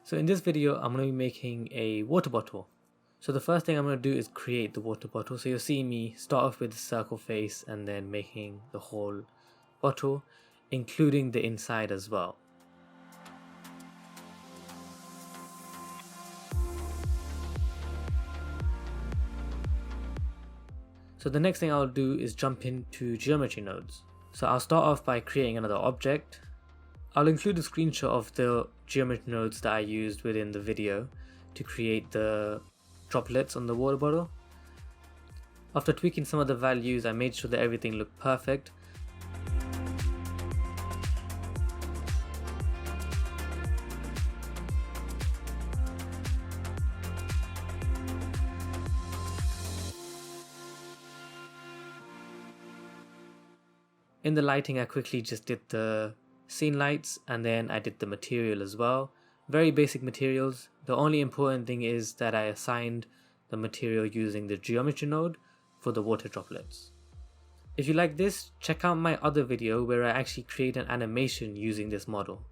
So in this video, I'm going to be making a water bottle. So the first thing I'm going to do is create the water bottle. So you'll see me start off with the circle face and then making the whole bottle, including the inside as well. So the next thing I'll do is jump into geometry nodes. So I'll start off by creating another object. I'll include a screenshot of the geometry nodes that I used within the video to create the droplets on the water bottle. After tweaking some of the values, I made sure that everything looked perfect. In the lighting, I quickly just did the scene lights and then I did the material as well. Very basic materials. The only important thing is that I assigned the material using the geometry node for the water droplets. If you like this, check out my other video where I actually create an animation using this model.